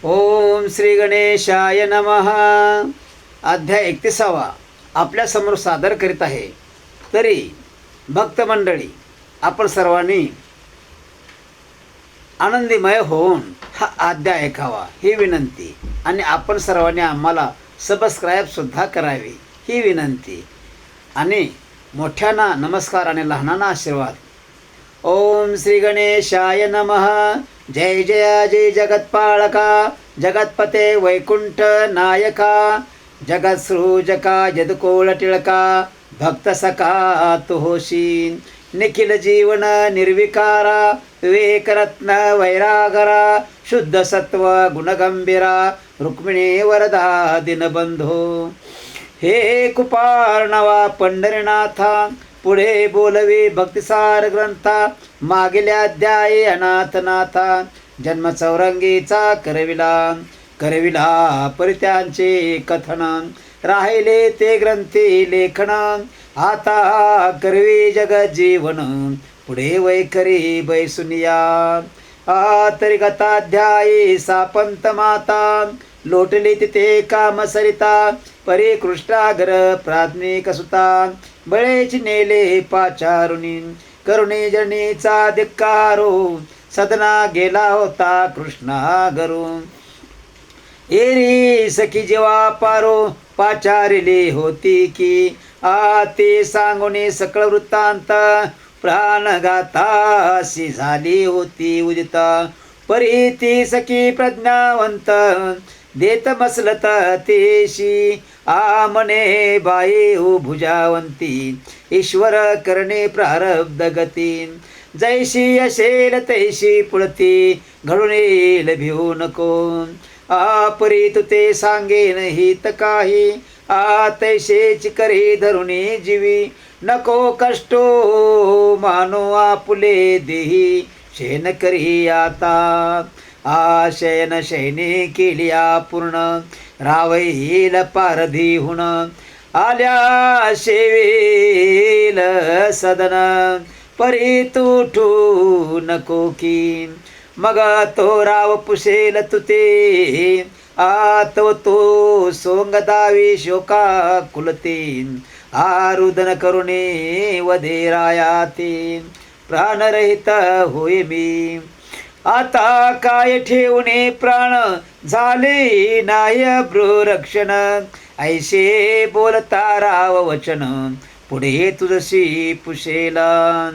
ओम श्री गणेशाय नमः. अध्याय 31 आपल्या समोर सादर करीत आहे. तरी भक्त मंडळी, आपण सर्वांनी आनंदीमय होऊन हा अध्याय ऐकावा ही विनंती, आणि आपण सर्वांनी आम्हाला सबस्क्राईब सुद्धा करावी ही विनंती, आणि मोठ्यांना नमस्कार आणि लहानांना आशीर्वाद. ओम श्री गणेशाय नमः. जय जय जय जगत्पालका, जगतपते वैकुंठ नायका, जगत्सृजका यदुकोल टिळका, भक्त सखा तू होशील. निखिल जीवन निर्विकारा, विवेकरत्न वैरागरा, शुद्ध सत्व गुणगंभीरा, रुक्मिणी वरदा दिनबंधो. हे कुपार्णवा पंढरीनाथा, पुढे बोलवे भक्तिसार ग्रंथा, मागील अध्यायी अनाथनाथा, जन्म चौरंगीचा करविला परित्यांचे कथन, राहिले ते ग्रंथी लेखन, आता करवी जगत जीवन, पुढे वैखरी बैसुनिया. तरी गताध्यायी सापंत माता, लोटली तिथे काम सरिता, परी कृष्णागर प्राथमिक सुता, बळेची नेले पाचारुनी, करुणी जनीचा धिक्कारो, सदना गेला होता कृष्णागरू. एरी सखी जेव्हा पारो, पाचारिली होती की, ते सांगुनी सकळ वृत्तांत, प्राणघाताशी झाली होती उदिता. परी ती सखी प्रज्ञावंत, देत मसलत तेशी, म्हणे बाई हो भुजावंती, ईश्वर करणे प्रारब्ध गती. जैशी असेल तैशी पुळती, घडून येईल भिवू नको. परी तू ते सांगेन हित काही, तैशेची करी धरुणी जीवी. नको कष्टो मानो आपुले देही, शेन करी आता. शयन शयने केली पूर्ण, रावईल पारधीहुन, आल्या शेवेल सदन. परी तुठू नको की, मग तो राव पुसेल तुते, तव तो सोंग दावी शोका कुलतीन. रुदन करुणे वधे रायाती, प्राणरहित होय मी. आता काय ठेवणे प्राण, झाले नाही भ्रूरक्षण. ऐसे बोलता राव वचन, पुढे तुझशी पुशेला.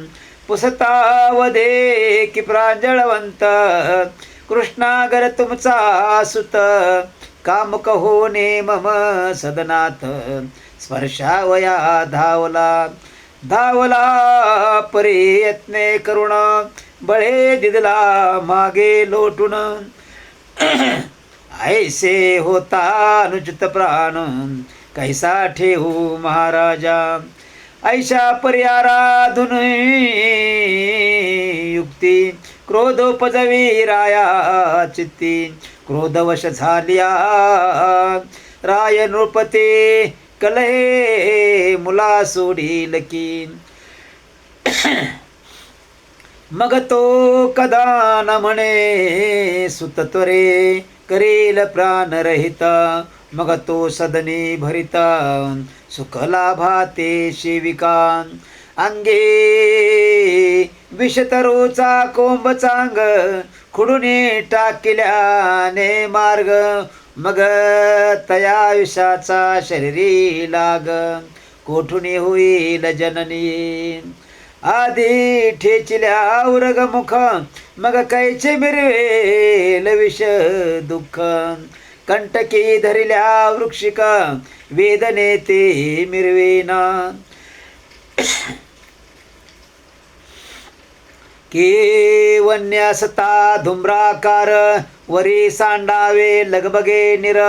पुसता वधे की प्रांजळवंत, कृष्णागर तुमचा सुत. कामुक होणे मम सदनात, स्पर्शावया धावला प्रयत्ने करुण. बळे दिदला मागे लोटून, ऐसे होता अनुचित प्राण, कैसा ठेवू महाराजा. ऐशा पर्याराधून युक्ती, क्रोधोपजवी राया चित्ती. क्रोधवश झालिया राय नृपते, कलहे मुला सोडील की. मग तो कदा न म्हणे सुतत्वरे, करेल प्राणरहित. मग तो सदनी भरिता, सुख लाभा ते सेविका. अंगे विषतरोचा कोंब चांग, खुडूनी टाकिल्याने मार्ग. मग तया विषाचा शरीरी लाग, कोठुनी होईल जननी. आधी ठेचिल्या उरग मुख, मग कैचे मिरवेल विष दुःख. कंटकी धरिल्या वृक्षिका, वेदने ते मिरवेना. केवन्यासता धुम्राकार, वरी सांडावे लगबगे निर.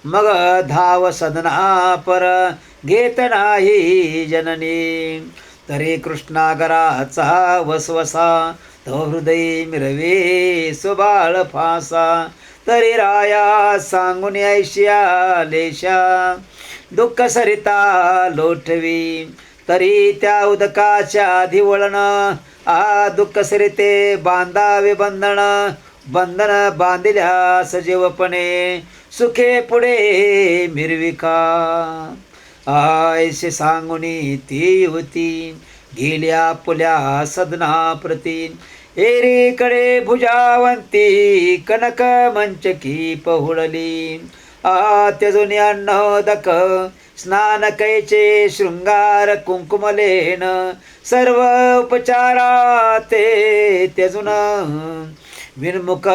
मग धाव सदना पर, घेत नाही जननी. तरी कृष्णागराचा वसवसा, तो हृदय मिरवे सुबाळ फासा. तरी राया सांगून ऐशिया लेशा, दुःख सरिता लोटवी. तरी त्या उदकाच्या आधी वळण, दुःख सरिते बांधावे बंधन. बंधन बांधिल्या सजीवपणे सुखे पुढे मिरविका. ऐसे सांगुनी ती युवती गेल्या पुल्या सदना प्रती. एरीकडे भुजावंती कनक मंचकी पहुडली. त्यजुनी अन्नोदक स्नान कैचे शृंगार कुंकुमलेन सर्व उपचारा ते त्यजुन विनमुख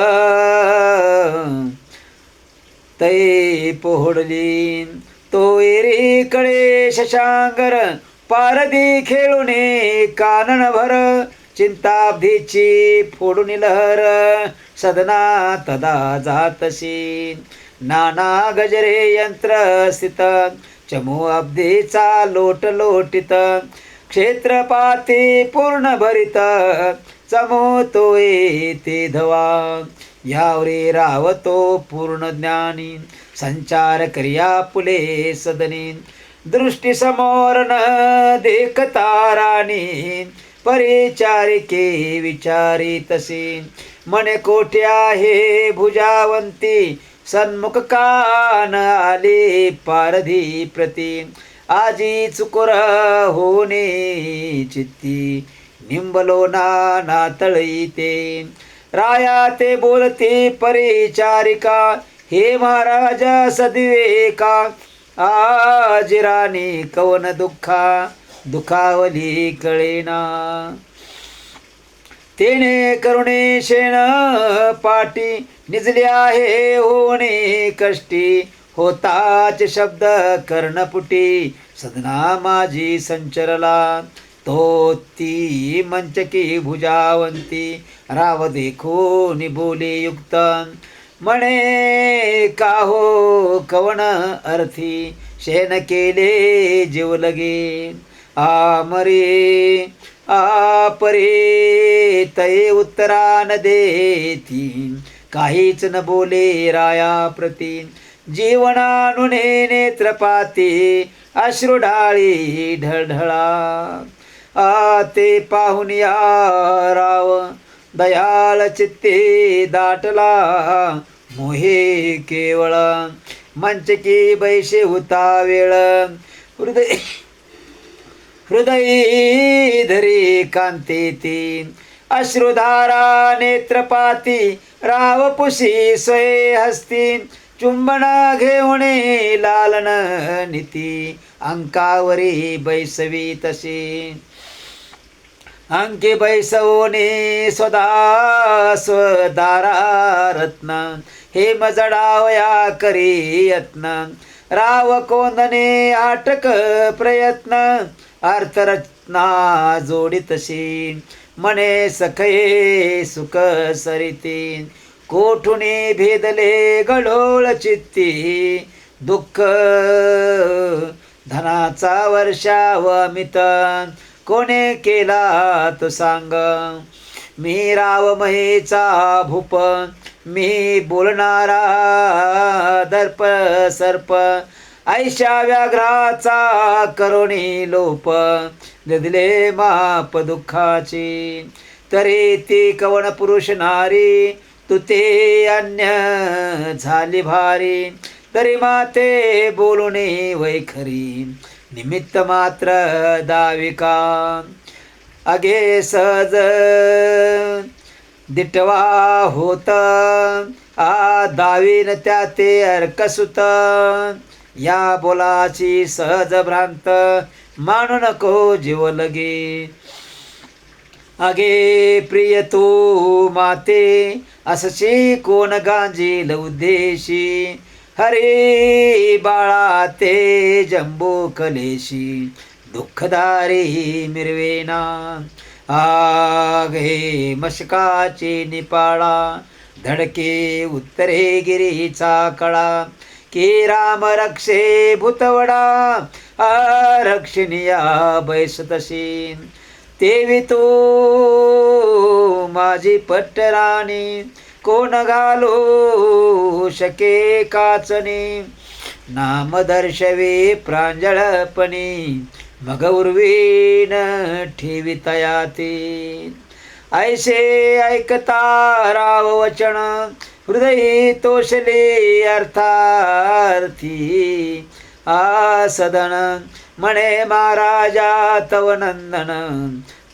तै पोहडली. तो एरीकडे शशांगर पारदी खेळुने काननभर चिंताब्धीची फोडून लहर सदना तदा जातशी. नाना गजरे यंत्र स्थित चमू अब्धीचा लोट लोटित क्षेत्रपाती पूर्ण भरित चमू तो ते धवा. यावरी रावतो पूर्ण ज्ञानी संचार करिया पुले सदनी. दृष्टी समोर न देखता राणी परिचारिके विचारी तशी. मने कोठे आहे भुजावंती सन्मुख कान आले पारधी प्रती. आजी चुकुर होणे चित्ती निंबलो ना तळी ते. राया ते बोलते परिचारिका हे महाराज सद्विवेका. आज राणी कवन दुखावली कळेना. तेने करुणे शेण पाटी निजले आहे होणे कष्टी. होताच शब्द कर्णपुटी सदना माझी संचरला. तो ती मंचकी भुजावंती राव देखून बोले युक्त. म्हणे का हो कवन अर्थी शेण केले जीव लगे. आमरे आपरे तये उत्तरा न देती. काहीच न बोले राया प्रती. जीवनानुने नेत्रपाती अश्रू ढाळी ढळढळा. ते पाहून या राव दयाळ चित्ते दाटला. मोहे केवळ मंचकी बैशे होता वेळ. हृदय धरी कांते ती अश्रुधारा नेत्रपाती. रावपुशी स्वये हस्ती चुंबन घेऊणे लालन नीती. अंकावरी बैसवी तशी अंके बैसवणे स्वदा स्वदारा रत्न. हे मजडावया करी यत्न राव कोंदने आटक प्रयत्न. अर्थरत्ना जोडितशी मने सखये सुख सरिती. कोठुनी भेदले गढोळ चित्ती दुःख धनाचा वर्षाव अमित. कोणे केला तो सांग मी राव महेचा भूप. मी बोलणारा दर्प सर्प ऐशा व्याघ्राचा करुणी लोप. दिले माप दुःखाची तरी ती कवन पुरुष नारी. तू ते अन्य झाली भारी तरी माते बोलणे वैखरी. निमित्त मात्र दाविका अगे सहज दिटवा होत. दावीन त्या ते अर्कसुत. या बोलाची सहज भ्रांत मानू नको जीव लगे. अगे प्रिय तू माते असशी कोण गांजील उद्देशी. हरे बाळा ते जंबू कलेशी दुःखदारी मिरवेना. आगे मशकाची निपाळा धडके उत्तरे गिरीचा कळा. की राम रक्षे भूतवडा रक्षिणिया बैसतशी. तेवी तू माझी पट्टराणी कोण घालू शके काचनी. नाम दर्शवे प्रांजळपणी मग उर्वीन ठेवितया ते. ऐसे ऐकता राव वचन हृदयी तोषले अर्थार्थी सदन म्हणे महाराजा तव नंदन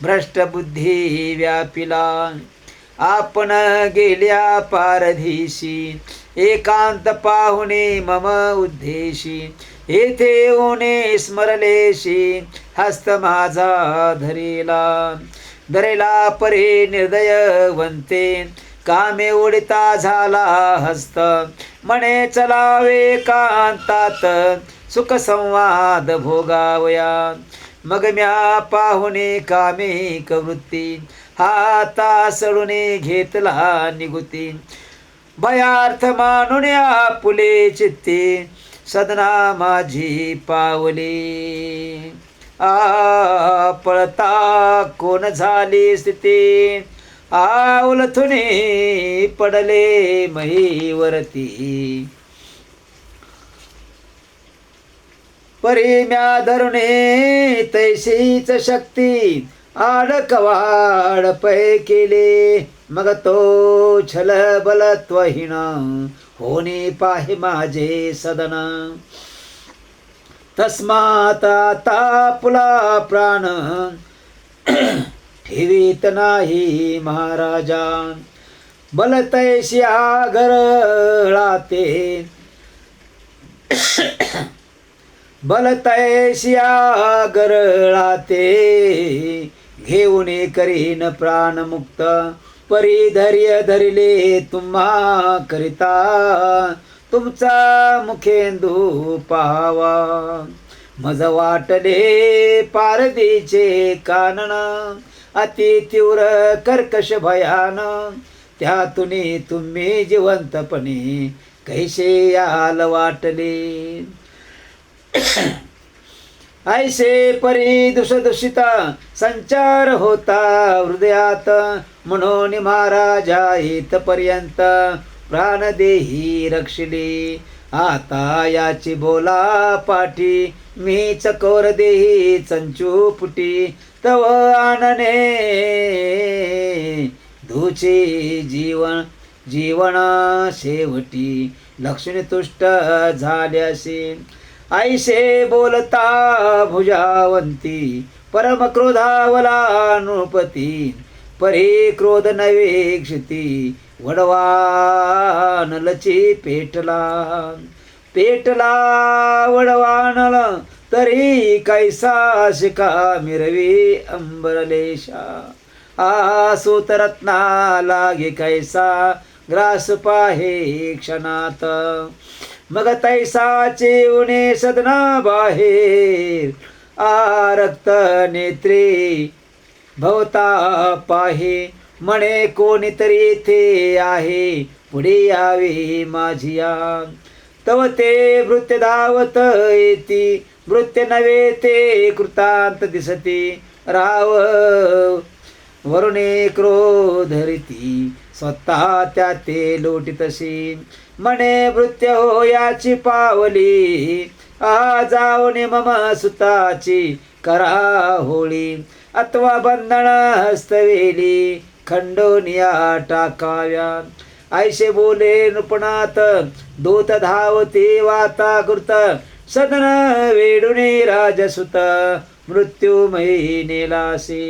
भ्रष्ट बुद्धी व्यापिला आपण गेल्या पारधीशी एकांत पाहुणे मम उद्देशी येथे येऊने स्मरलेशी हस्त माझा धरेला परे निर्दयवंते कामे उडिता झाला हस्त म्हणे चलावे कांतात सुख संवाद भोगावया मग म्या पाहुणे कामिक वृत्ती हाता सडूने घेतला निगुती भयार्थ मानून आपुले चित्ते सदना माझी पावली पळता कोण झाली स्थिती उलथुनी पडले महीवरती परी म्या धरुणे तैसीच शक्ती आडकवाड पै केले मग तो छल बलत्वहीन होणे पाहे माझे सदन तस्मात आता पुला प्राण ठेवीत नाही महाराजा बलतैस्या गरळाते बलतैस्या गरळाते घेऊन करीन प्राणमुक्त परिधर्य धरिले तुम्हा करिता तुमचा मुखेंदू पाहावा मज वाटले पारदीचे कानन अति तीव्र कर्कश भयान त्यातून तुम्ही जिवंतपणे कैसे याल वाटले ऐसे परी दुषदूषित संचार होता हृदयात म्हणून महाराजा इथपर्यंत प्राणदेही रक्षिली आता याची बोला पाठी मी चकोर देही चंचू पुटी तव आनने धुचे जीवना शेवटी लक्ष्मी तुष्ट झाल्याशी ऐसे बोलता भुजावंती परम क्रोधावला नृपती परी क्रोध नवे क्षिती वडवानलची पेटला वडवानल तरी कैसा शिका मिरवी अंबरलेशा सूतरत्ना लागे कैसा ग्रास पाहे क्षणात मग तैसाचे उणे सदना बाहेर रक्त नेत्री भवता पाहे म्हणे कोणीतरी येथे आहे पुढे यावे माझिया तव ते वृत्य धावत येती वृत्य नव्हे ते कृतांत दिसती राव वरुणे क्रोधरिती स्वतः त्या ते लोटीतशी म्हणे वृत्य हो याची पावली जाऊन मम सुताची करा होळी अथवा बंधन हस्तवेली खंडोनिया टाकाव्या ऐसे बोले नृपणात दूत धावते वाता कृत सदन वेडुने राजसुत मृत्युमयी नेलासे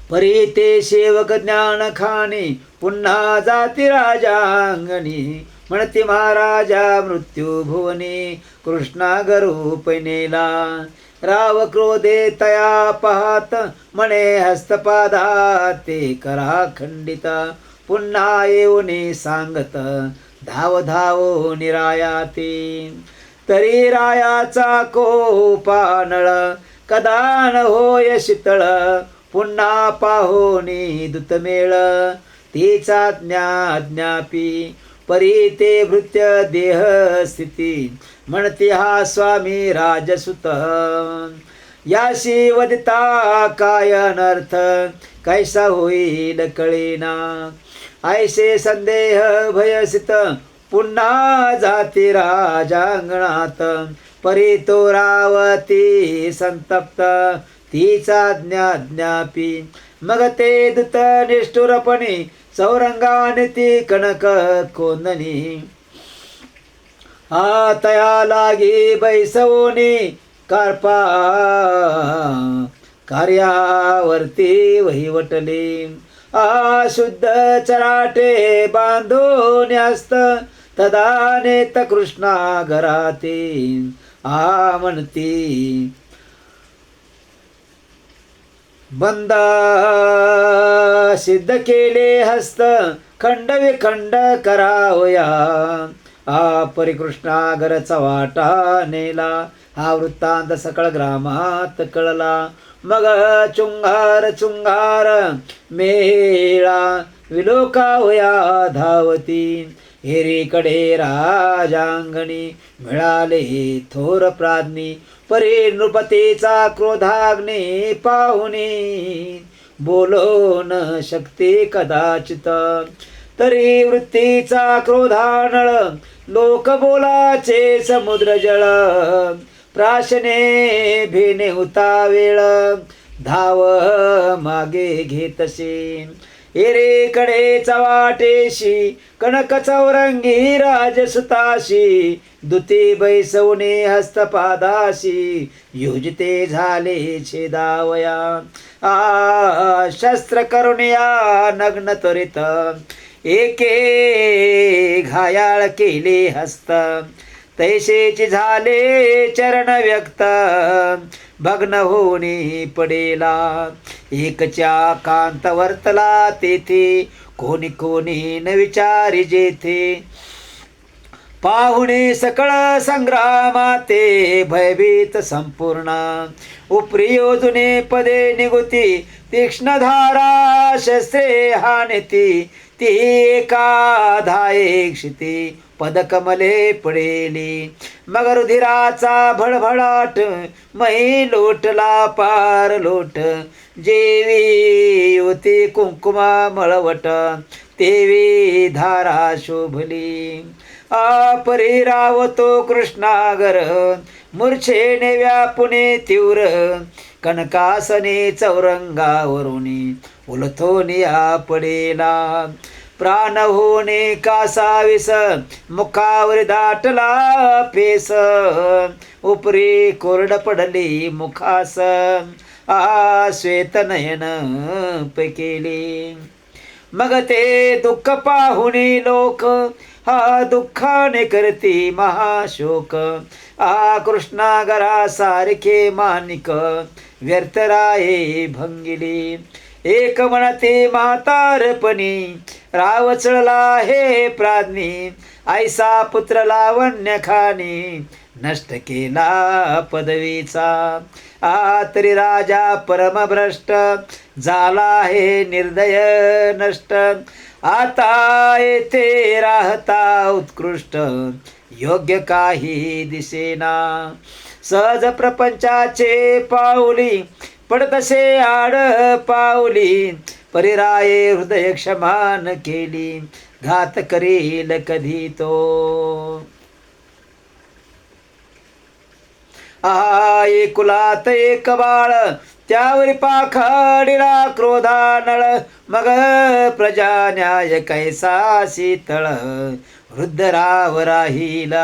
परी ते सेवक ज्ञान खाणे पुन्हा जाती राजांगणी म्हणती महाराजा मृत्यू भुवनी कृष्णा गरूप नेला राव क्रोधे तया पाहत म्हणे हस्तपादा ते करा खंडिता पुन्हा येऊने सांगत धाव धाव निरायाती तरी रायाचा कोपानळ कदान होय शीतळ पुन्हा पाहोनी दुतमेळ तिचा ज्ञापी परी ते भृत्य देह स्थिती म्हणते हा स्वामी राजसुत याशी वदिता काय अनर्थ कैसा होईल कळेना ऐसे संदेह भयसित पुन्हा जाती राजांगणात परी तो रावती संतप्त तिचा ज्ञापी मग ते दूत निष्ठुरपणे चौरंगाने ती कणक कोंदणी तया लागी बैसवोनी कार्पा कार्यावरती वहिवटले शुद्ध चराटे बांधून हस्त तदा नेत कृष्णा घराती म्हणती बंदा सिद्ध केले हस्त खंड विखंड करावया परिकृष्णागरचा वाटा नेला हा वृत्तांत सकळ ग्रामात कळला मग चुंगार चुंगार मेळा विलोकावया धावती हेरीकडे राजांगणी मिळाले थोर प्राज्ञी परी नृपतीचा क्रोधाग्नी पाहुनी बोलो न शकते कदाचित तरी वृत्तीचा क्रोधानळ लोक बोलाचे समुद्र जळ प्राशने भेने होता वेळ धाव मागे घेतसे एरेकडे चवाटेशी कणक चौरंगी राजसुताशी दुती बैसवणे हस्तपादाशी योजिते झाले छेदावया शस्त्र करुणया नग्न त्वरित एके घायाळ केले हस्त तैसेची झाले चरण व्यक्त भग्न होणे पडेला एकच्या कांत वर्तला तेथे कोणी कोणी न विचारी जेथे पाहुणे सकळ संग्रामाते भयभीत संपूर्ण उपरी योजने पदे निगुती तीक्ष्णधारा शस्त्रे हानेती ती एका धाये क्षिती पदकमले पडेली मग रुधिराचा भडभडाट मै लोटला पार लोट जेवी होती कुंकुमा मळवट तेवी धारा शोभली परिरावतो कृष्णागर मूर्छेने व्यापुने तीव्र कनकासने चौरंगावरुनी उलथोनिया पडेला प्राण होणे कासाविस मुखावर दाटला फेस उपरी कोरड पडली मुखास श्वेत नयन पेकेली मग ते दुःख पाहुणी लोक दुःखाने करती महाशोक कृष्णागरा सारखे मानिक व्यर्थ राये भंगिली एक म्हणते म्हातारपणी रावचळला हे प्राज्ञी ऐसा पुत्र लावण्य खाणी नष्ट केला पदवीचा तरी राजा परमभ्रष्ट झाला हे निर्दय नष्ट आता येथे राहता उत्कृष्ट योग्य काही दिसेना सहज प्रपंचाचे पाऊली पडतसे आड पाऊली परिराये हृदय क्षमान केली घात करील कधी तो एकुलात एक बाळ त्यावरी पाखाडिला क्रोधानळ मग प्रजा न्याय कैसा शीतळ वृद्ध राव राहिला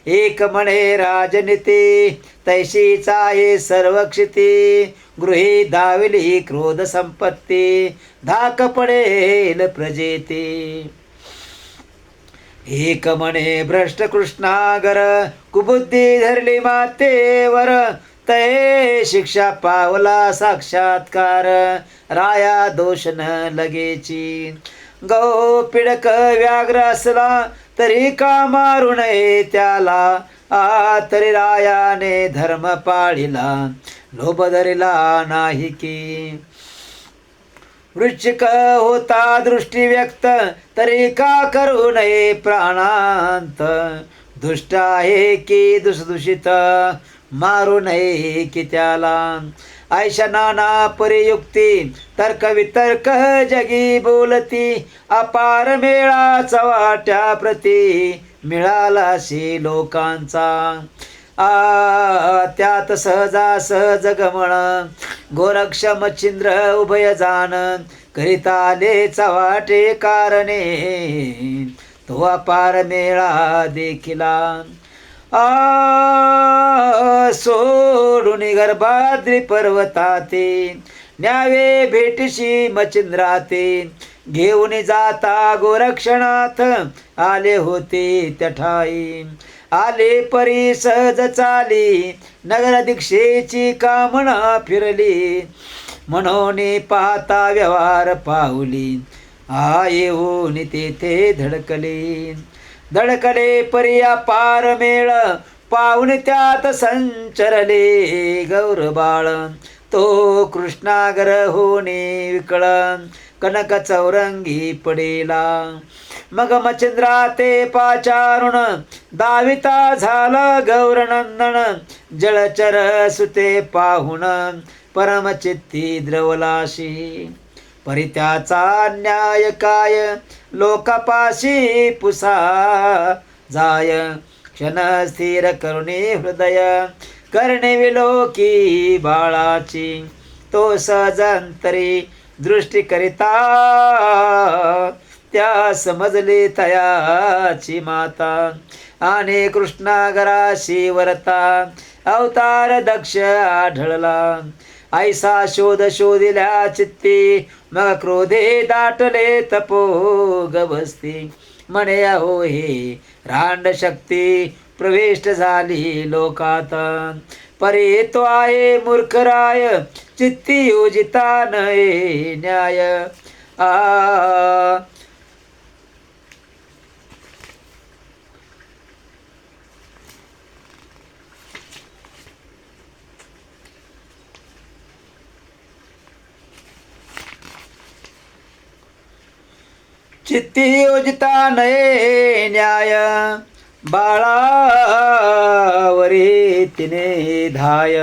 एक म्हणे राजनीती तैशीचा हे सर्व क्षिती गृही दाविली क्रोध संपत्ती धाक पडेल प्रजेते एक म्हणे भ्रष्ट कृष्णागर कुबुद्धी धरली मातेवर तये शिक्षा पावला साक्षात्कार राया दोष न लगेची गौ पिडक व्याघ्र असला तरी का मारू नये त्याला तरी रायाने धर्म पाळिला लोभ धरिला नाही की वृश्चिक होता दृष्टी व्यक्त तरी का करू नये प्राणांत दुष्ट आहे की दुसदूषित मारू नये की त्याला ऐशा नाना परियुक्ती तर्क वितर्क जगी बोलती अपार मेळा चवाट्या प्रती मिळाला शी लोकांचा त्यात सहज गमन गोरक्ष मच्छिंद्र उभय जान करिता आले चव्हाटे कारणे तो अपार मेळा देखिला सोडून गर्भाद्री पर्वताते न्यावे भेटशी मच्छिंद्राते घेऊन जाता गोरक्षनाथ आले होते त्याठाई आले परी सहज चाली नगर दीक्षेची कामना फिरली म्हणून पाहता व्यवहार पाहुली येऊन तेथे धडकले परी अपार मेळ पाहुन त्यात संचरले गौरबाळ तो कृष्णागर होणे विकळ कनक चौरंगी पडेला मग मच्छिंद्रा ते पाचारुण दाविता झाला गौरनंदन जळचर सुते पाहुण परमचित्ती द्रवलाशी परी त्याचा न्याय काय लोकापाशी पुसा जाय क्षण स्थिर करुणे हृदय करणे विलोकी बाळाची तो सहजंतरी दृष्टी करिता त्या समजली तयाची माता आणि कृष्णागराशी वरता अवतार दक्ष आढळला ऐसा शोधिल्या चित्ती मग क्रोधे दाटले तपो गवस्ती म्हणे अहो हे रांड शक्ती प्रविष्ट झाली लोकात परी तो आहे मूर्खराय चित्ती योजिता नये न्याय चित्ती योजिता नये न्याय बाळावरी तिने धाय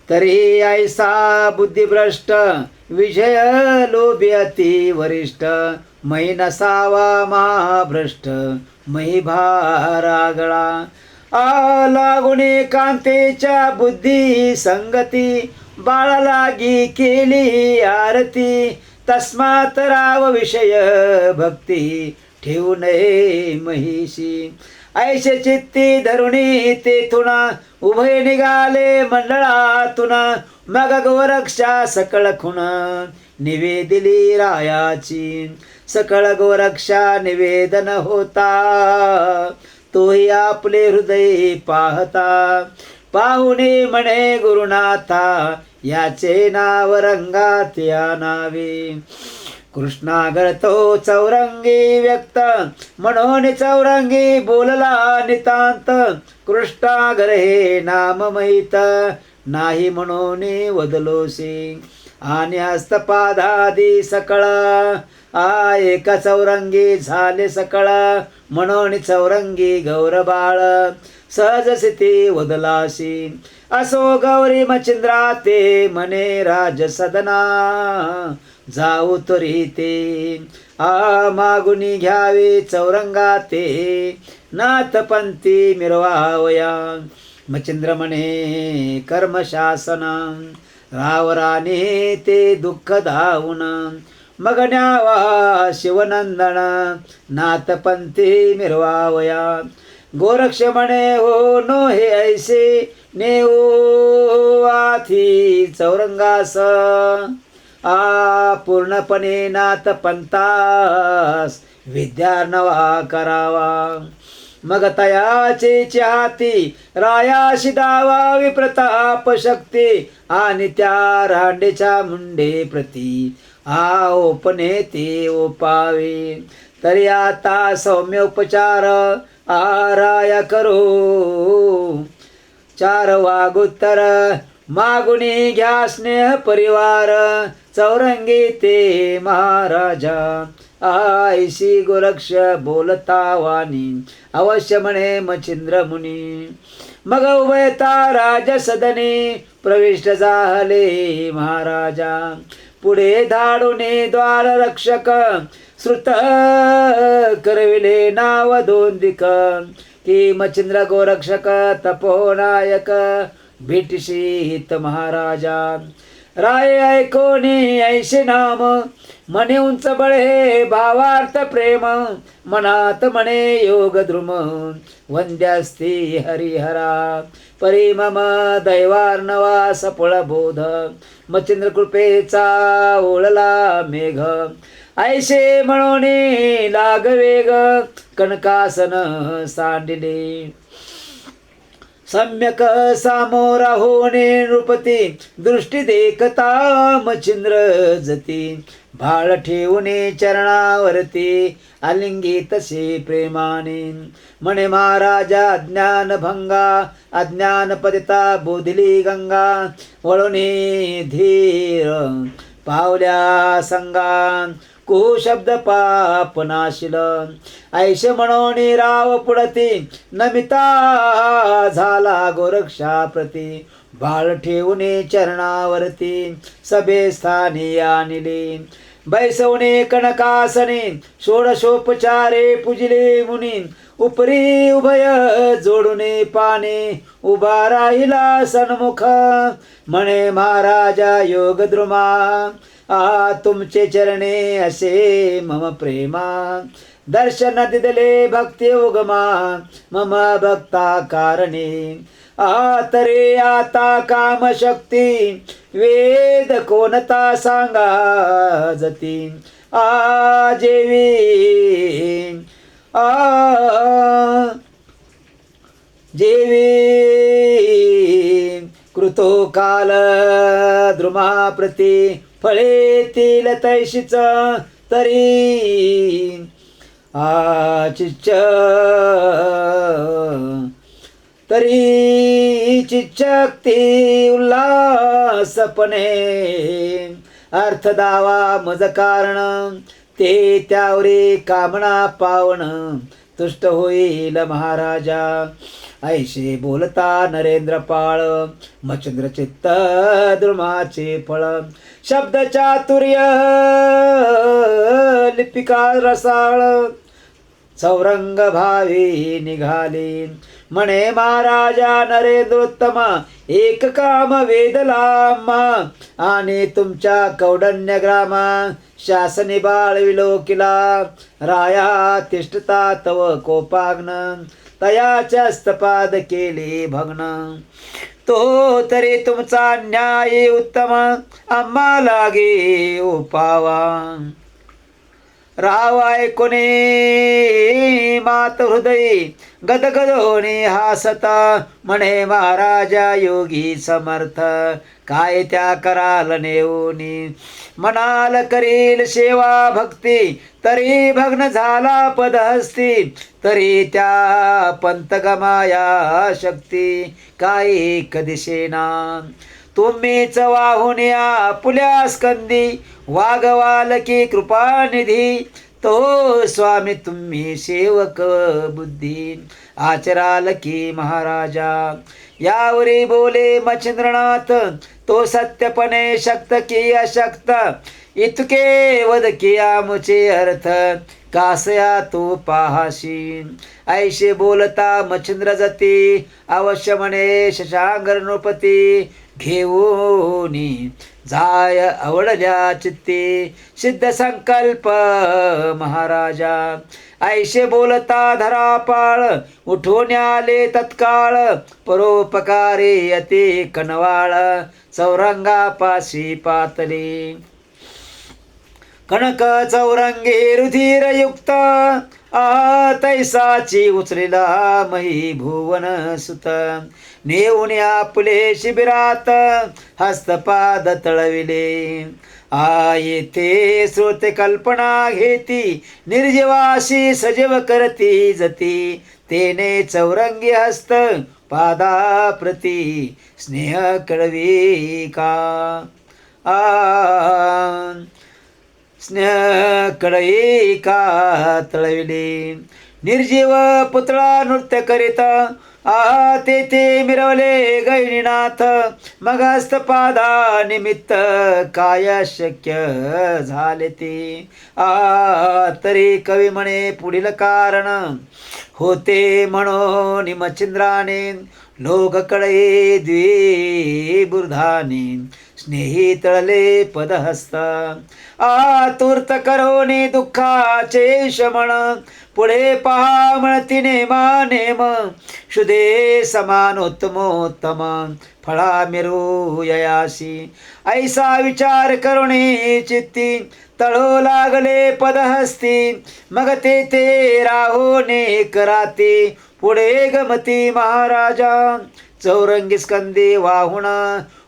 तरी ऐसा बुद्धिभ्रष्ट विजय लोभी अति वरिष्ठ मै नसावा महाभ्रष्ट मै भारागळा लागुणे कांतेच्या बुद्धी संगती बाळा लागी केली आरती तस्मात राव विषय भक्ती ठेवू नये महिषी ऐशे चित्ती धरुणी तेथून उभय निघाले मंडळातून मग गोरक्षा सकळ खुण निवेदिली रायाची सकळ गोरक्षा निवेदन होता तोही आपले हृदय पाहता पाहुणे म्हणे गुरुनाथा याचे नाव रंगात या नावे कृष्णागर तो चौरंगी व्यक्त म्हणून चौरंगी बोलला नितांत कृष्णागर हे नाम माहित नाही म्हणून वदलोसी आणि हस्तपादादी सकळ एका चौरंगी झाले सकळ म्हणून चौरंगी गौरबाळ सहज स्थिती वदलासी असो गौरी मच्छिंद्रा ते म्हणे राज सदना जाऊ तरी ते मागुनी घ्यावे चौरंगा ते नाथपंथी मिरवावया मच्छिंद्र म्हणे कर्मशासन रावराने ते दुःख धावून मग न्यावा शिवनंदन नाथपंथी मिरवावया गोरक्ष म्हणे हो नो हे ऐसे नेऊ आथी चौरंगास पूर्णपणे नाथ पंथास विद्यार्णवा करावा मग तयाचे चाहती रायाशी दावा विप्रताप शक्ती आणि त्या रांडेच्या मुंडे प्रती ओपने ते ओपावे तरी आता सौम्य उपचार राया करो चार वागुत्तर मागुनी घ्या स्नेह परिवार चौरंगी ते महाराजा ऐशी गोरक्ष बोलता वाणी अवश्य म्हणे मच्छिंद्र मुनी मग उभयता राज सदनी प्रविष्ट झाले महाराजा पुढे धाडूने द्वार रक्षक श्रुत करविले नाव दोन दिक की मच्छिंद्र गोरक्षक तपोनायक भेटीशी हित महाराजा राय ऐकोनी ऐशे नाम मने उंच बळे भावार्थ प्रेम मनात मने योग द्रुम वंद्यास्ती हरिहरा परी मम दैवार्णवा सफळ बोध मच्छिंद्र कृपेचा ओळला मेघ ऐशे म्हणून लागवेग कनकासन सांडिले सम्यक सामोरा होणे नृपती दृष्टी देखता मच्छिंद्र जती भाळ ठेवणे चरणावरती आलिंगी तसे प्रेमाने म्हणे महाराजा ज्ञानभंगा अज्ञान पदिता बोधिली गंगा वळुने धीर पावल्या संगा कुशब्द पाप नाशिल ऐश म्हणून राव पुढती नमिता झाला गोरक्षा प्रती बाळ ठेवणे चरणावरती सभेस्थानी आणले बैसवणे कणकासने षोडशोपचारे पूजिले मुनी उपरी उभय जोडूने पाने उभा राहिला सन्मुख म्हणे महाराजा योगद्रुमा तुमचे चरणे असे मम प्रेमा दर्शन दिदले भक्ती उगमा मम भक्ता कारणे तरे आता काम शक्ती वेद कोणता सांगा जती जेवी जेवी कृतो काल द्रुमाप्रती फळेतील तैशीच तरी चिच्च तरी चिच्चक्ती उल्हासपणे अर्थ दावा मज कारण ते त्यावरी कामना पावन तुष्ट होईल महाराजा ऐशे बोलता नरेंद्र पाळ मच्छिंद्र चित्त द्रुमाचे फळ शब्द चातुर्य लिपिका रसाळ चौरंग भावी निघाले म्हणे महाराजा नरेंद्रोत्तम एक काम वेदलामा आणि तुमच्या कौडण्य ग्रामा शासनी बाळ विलोकिला राया तिष्ठता तव कोपाग्न तयाच्या स्तपाद केले भग्न तो तरी तुमचा न्याय उत्तम आम्हा लागे उपावा रावाय कोणे मात हृदयी गदगद होणे हासता म्हणे महाराजा योगी समर्थ काय त्या कराल नेऊनी मनाल करील सेवा भक्ती तरी भग्न झाला पदहस्ती तरी त्या पंत गमाया शक्ती काय कदिशेना तुम्हीच वाहून या पुल्या स्कंदी वागवाल की कृपानिधी तो स्वामी तुम्ही सेवक बुद्धी आचराल की महाराजा यावरी बोले मच्छिंद्रनाथ तो सत्यपणे शक्त की अशक्त इतके वद किया मुचे अर्थ कासया तू पाहाशी ऐशे बोलता मच्छिंद्र जती अवश्य म्हणे शशांकर नृपती घेऊनी जाय आवडल्या चित्ते सिद्ध संकल्प महाराजा ऐशे बोलता धरापाळ उठून आले तत्काळ परोपकारी यती कनवाळ चौरंगापाशी पातली कणक चौरंगी रुधिरयुक्त तैसाची उचलेला मही भुवन सुत नेऊन आपले शिबिरात हस्तपाद तळविले येथे श्रोते कल्पना घेती निर्जीवाशी सजीव करती जती तेने चौरंगी हस्त पादाप्रती स्नेह कळवी का स्नेह कळई का तळविले निर्जीव पुतळा नृत्य करीत तेथे मिरवले गैनीनाथ मग हस्तपादा निमित्त काय शक्य झाले ते तरी कवी म्हणे पुढील कारण होते म्हणून मच्छिंद्राने लोक कळे द्विबुर्धाने स्नेही तळले पदहस्त आतुर्त करोनी दुःखाचे शमन पुढे पहा म्हणतीने नेम शुदे समानोत्तमोत्तम फळा मिरू ययासी ऐसा विचार करुणे चित्ती तळो लागले पदहस्ती मग तेथे राहोने कराते पुढे गमती महाराजा चौरंगी स्कंदी वाहुण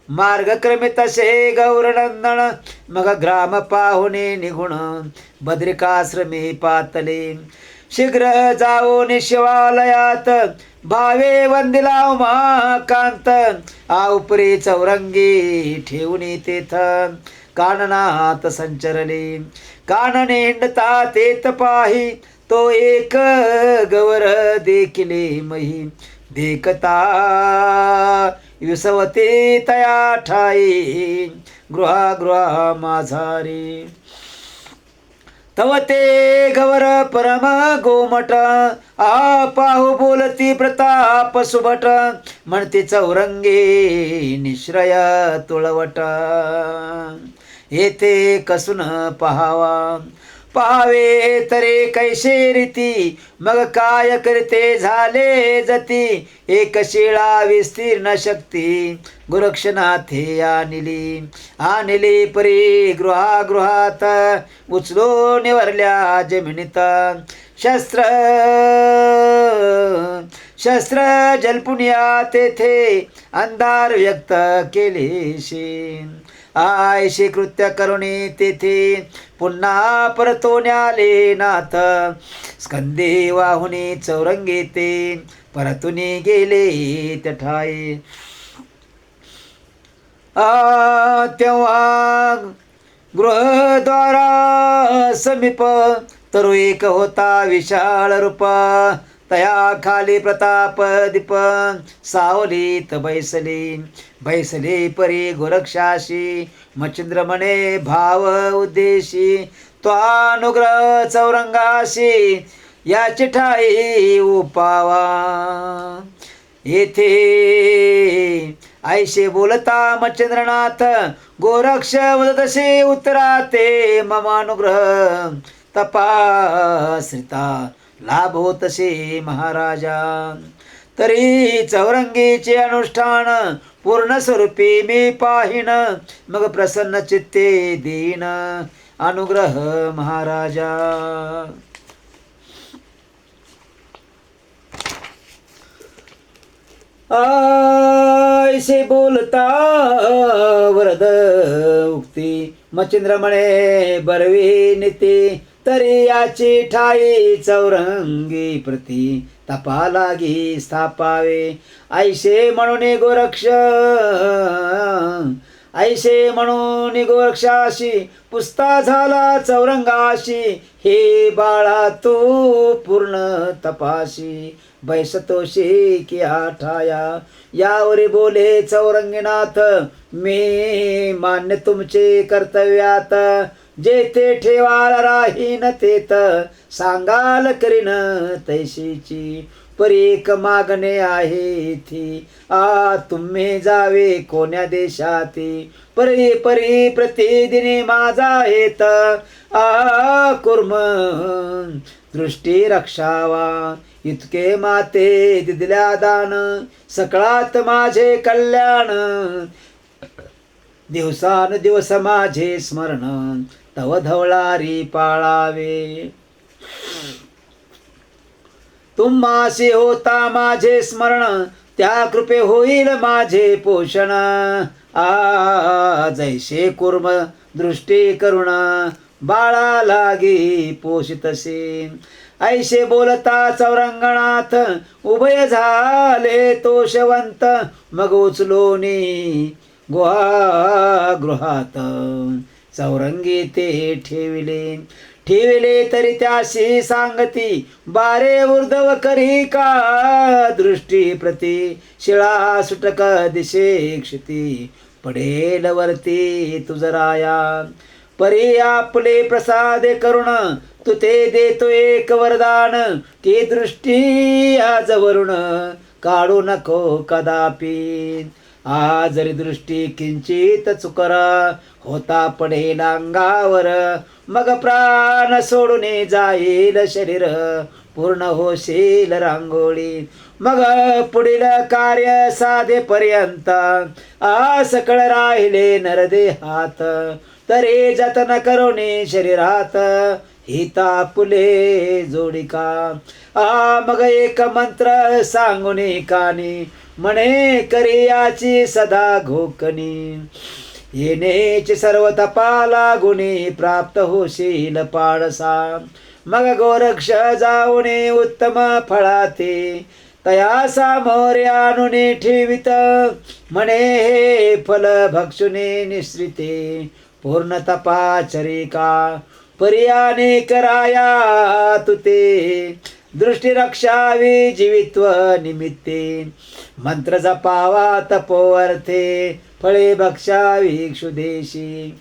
मार्गक्रमे तसे गौरनंदन मग ग्राम पाहुणे निघुण बद्रिकाश्रमी पातले शीघ्र जाऊन शिवालयात भावे वंदिला उमाकांत उपरी चौरंगी ठेवून तेथ काननात संचरले कानने हिंडता तेथ पाही तो एक गवर देखिले मही देखता विसवते तया ठाई गृहा माझारी तव ते गवर परम गोमट पाहू बोलती प्रताप सुभट म्हणते चौरंगी निश्रय तुळवट येथे कसून पाहावे तरे कैसे रीती मग काय करते झाले जती एक शिळा विस्तीर्ण शक्ती गोरक्षनाथे आणली परी गृहात उचलो निवरल्या जमिनीत शस्त्र जलपुनिया तेथे अंधार व्यक्त केलेशी आयशी कृत्य करुणी तेथे पुन्हा परतोण्याले नाथ स्कंदे वाहुनी चौरंगी ते परतुनी गेले तठाई तेव्हा गृहद्वारा समीप तरु एक होता विशाळ रूप तया खाली प्रताप दीप सावलीत बैसले परी गोरक्षाशी मच्छिंद्र म्हणे भाव उद्देशी त्वानुग्रह चौरंगाशी याची ठाई उपावा येथे ऐशे बोलता मच्छिंद्रनाथ गोरक्ष वदतसे उत्तराते ममानुग्रह तपाश्रिता लाभ होतसे महाराजा तरी चौरंगीचे अनुष्ठान पूर्ण स्वरूपी मी पाहिन मग प्रसन्न चित्ते दीन अनुग्रह महाराजा ऐसे बोलता वरद उक्ती मच्छिंद्र म्हणे बरवी नीती तरी याची ठाई चौरंगी प्रती तपा लागी स्थापावे ऐसे म्हणून गोरक्षाशी पुस्ता झाला चौरंगाशी हे बाळा तू पूर्ण तपाशी बैसतोशी की ठाया यावरी बोले चौरंगीनाथ मी मान्य तुमचे कर्तव्यात जेथे ठेवाल राहीन तेथ सांगाल करीन तैशीची परीक मागणे आहे थी तुम्ही जावे कोण्या देशाती परी प्रतिदिनी माझा हेत कुर्म दृष्टी रक्षावा इतके माते दिल्या दान सकळात माझे कल्याण दिवसानुदिवस माझे स्मरण तव धवळारी पाळावे तुम्हासी होता माझे स्मरण त्या कृपे होईल माझे पोषण जैसे कुर्म दृष्टी करुणा बाळा लागी पोषितसे ऐसे बोलता चौरंगणात उभय झाले तोषवंत मग उचलोनी गृहात चौरंगी ते ठेविले. ठेविले तरी त्याशी सांगती, बारे ऊर्ध्व करी का दृष्टी प्रती. शिळा सुटक दिशे क्षिती, पडेल वरती तुझ राया. परी आपले प्रसादे करुण, तू ते देतो एक वरदान. ती दृष्टी आज वरुण, काढू नको कदापि. जरी दृष्टी किंचित चुकरा, होता पडेल अंगावर. मग प्राण सोडून जाईल शरीर, पूर्ण होशील रांगोळी. मग पुढील कार्य साधेपर्यंत सकळ राहिले नरदेहात. तरी जतन करुणी शरीरात, हिता पुले जोडिका. मग एक मंत्र सांगून कानी, म्हणे करी याची सदा घोकणी. येण्याची सर्व तपा लागुनी, प्राप्त होशील पाडसा. मग गोरक्ष जाऊन उत्तम फळाते, तया सामोरे आणून ठेवित. म्हणे हे फल भक्षुने निश्रिते, पूर्ण तपाचरिका. पर्याने कराया तुते, दृष्टी रक्षावी जीवित्व निमित्ते. मंत्र जपावा तपोवर्थे, फळे भक्षावी क्षुदेशी.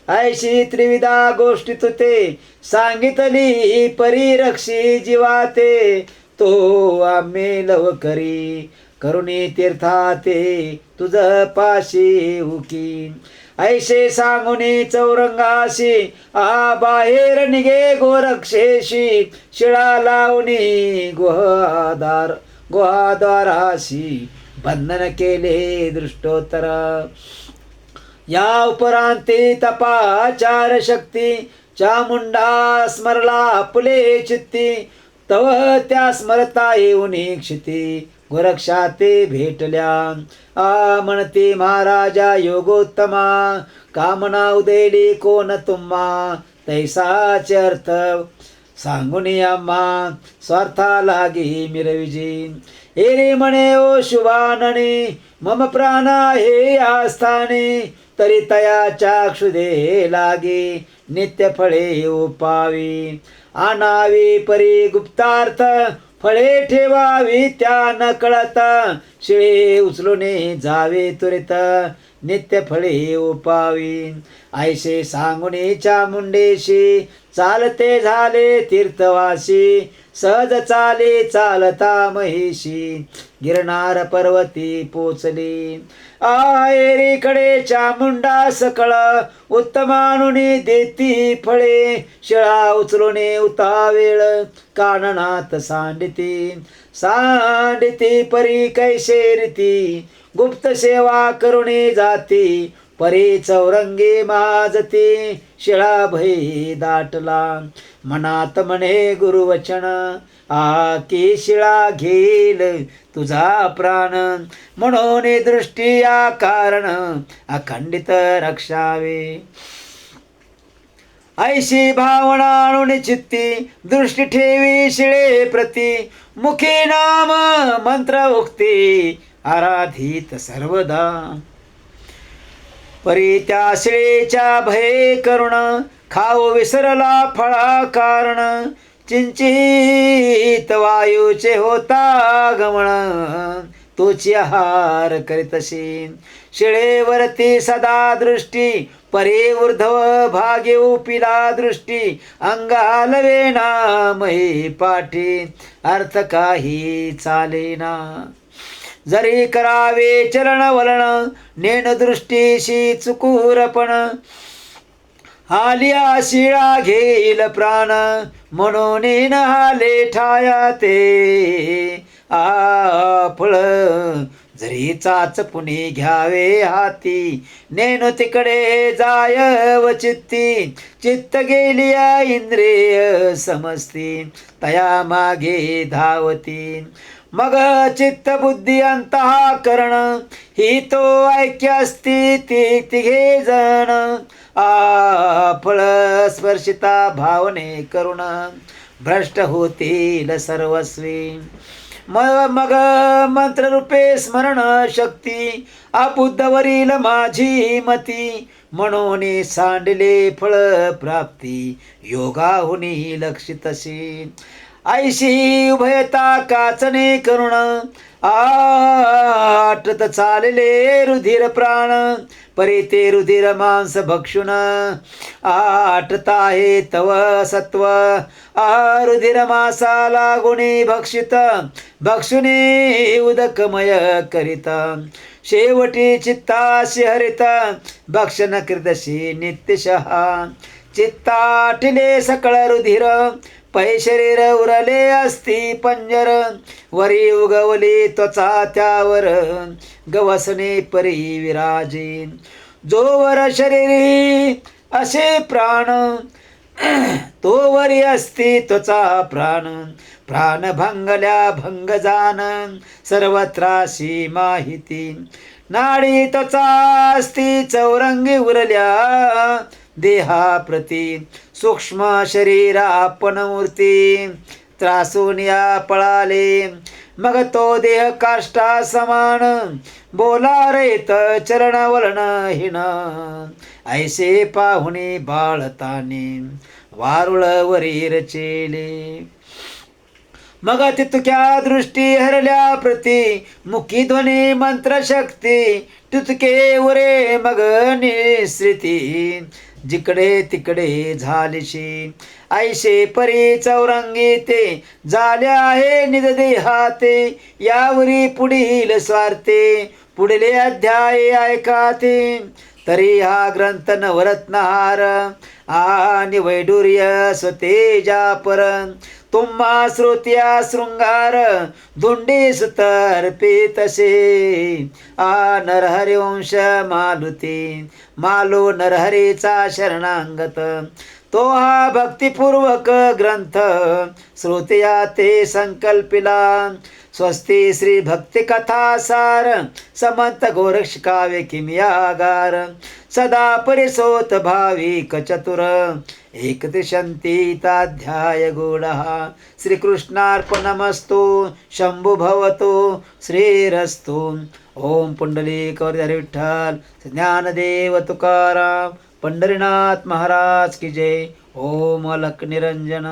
ऐशी त्रिविधा गोष्टी तुते, सांगितली परिरक्षी जीवाते. तो आम्ही लव करी, करुणी तीर्थाते तुझ पाशी उकी. ऐशे सांगुनी चौरंगाशी, बाहेर निघे गोरक्षेशी. शिळा लावणी गुहाद्वाराशी, बंधन केले दृष्टोत्तर. या उपरांती तपाचार शक्ती, चामुंडा स्मरला आपले चित्ती. तव त्या स्मरता येऊन क्षिती, गोरक्षाते भेटल्या. म्हणते महाराजा योगोत्तमा, कामना उदेली कोण तुम्हा. तैसाचे अर्थ सांगून आम्हा, स्वार्था लागी मिरविजी. एरे म्हणे ओ शुभाननी, मम प्राण हे आस्थानी. तरी तयाच्या क्षुदे लागे, नित्य फळे उपावी. आणावी परी गुप्तार्थ, फळे ठेवावी त्या न कळत. शिळे उचलून जावे त्वरित, नित्य फळे उपावी. ऐसे सांगून चामुंडेशी, चालते झाले तीर्थवासी. सहज चाले चालता महिषी, गिरनार पर्वती पोचली. एरीकडे चामुंडा सकळ, उत्तमानुनी देती फळे. शिळा उचलून उतावेळ, काननात सांडिती. सांडिती परी कैसे रीती, गुप्त सेवा करुणी जाती. परी चौरंगी माजती, शिळा भई दाटला. मनात म्हणे गुरुवचन, की शिळा घेईल तुझा प्राण. म्हणून दृष्टी या कारण, अखंडित रक्षावे. ऐशी भावना आणून चित्ती, दृष्टी ठेवी शिळे प्रती. मुखी नाम मंत्र उक्ती, आराधित सर्वदा. परी त्या शिळेच्या भये करुण, खाऊ विसरला फळा कारण. चिंचित वायूचे होता गमन, तोची आहार करीतशी. शिळेवरती सदा दृष्टी, परे ऊर्ध्व भागे उपिला दृष्टी. अंग हलवेना मही पाठी, अर्थ काही चालेना. जरी करावे चलन वलन, नेन दृष्टीशी चुकूरपण. हालिया शिळा घेईल प्राण, म्हणून न हाले ठाया ते. फळ जरी चाच पुणे घ्यावे हाती, नेनो तिकडे जाय व चित्ती. चित्त गेलिया इंद्रिय समजती, तया मागे धावती. मग चित्त बुद्धी अंतःकरण, ही तो ऐक्य असती ती तिघे जण. फळ स्पर्शिता भावने करुण, भ्रष्ट होतील सर्वस्वी. मग मंत्ररूपे स्मरण शक्ती, अबुद्धवरील माझी मती. म्हणून सांडले फळ प्राप्ती योगाहुनी लक्षितशी. ऐशी उभयता काचने करुण आटत चालले रुधिर प्राण. परी ते रुधिर मांस भक्षुन आटत आहे तव सत्व. रुधिर मासा लागुणी भक्षित भक्षुनी उदकमय करीत. शेवटी चित्ताशी हरित भक्षण कृतशी नित्यशः. चित्ताटिले सकळ रुधिर पै शरीर उरले असती पंजर. वरी उगवली त्वचा त्यावर गवसने परी विराजी. जोवर शरीरी असे प्राण तोवरी असती त्वचा प्राण. प्राण भंगल्या भंग जाण सर्वत्राशी माहिती. नाडी त्वचा असती चौरंगी उरल्या देहाप्रती. सूक्ष्म शरीरा आपण मूर्ती त्रासून या पळाले. मग तो देह काष्टा समान बोला रेत चरण वलन हिण. ऐसे पाहुणे बाळताने वारुळ वरी रचेले. मग तितक्या दृष्टी हरल्या प्रती मुखी ध्वनी मंत्र शक्ती. तुतके उरे मग निश्रिती जिकडे तिकडे झालीशी. ऐशे परी चौरंगी ते झाले आहे निज देहाते. यावरी पुढील स्वार्थे पुढले अध्याय ऐका ते. तरी हा ग्रंथ नवरत्नहार आणि वैडूर्य स्वतेजा पर. तुम्हा श्रोत्या शृंगार धुंडी सुतर्पे तसे. नरहरिवंश मालुती मालो नरहरीचा शरणांगत. तो हा भक्तिपूर्वक ग्रंथ श्रोत्या ते संकल्पिला. स्वस्ती श्री भक्ती कथा सार समंत गोरक्ष काव्य किमयागार. सदा परिसोत भाविक चतुर एकतिशंतीताध्याय गूढः. श्रीकृष्णार्पणमस्तु. शंभु भवतु श्रीरस्तु. ओम पुंडलिक हरी विठ्ठल ज्ञानदेव तुकाराम पंढरीनाथ महाराज की जय. ओम अलक निरंजन.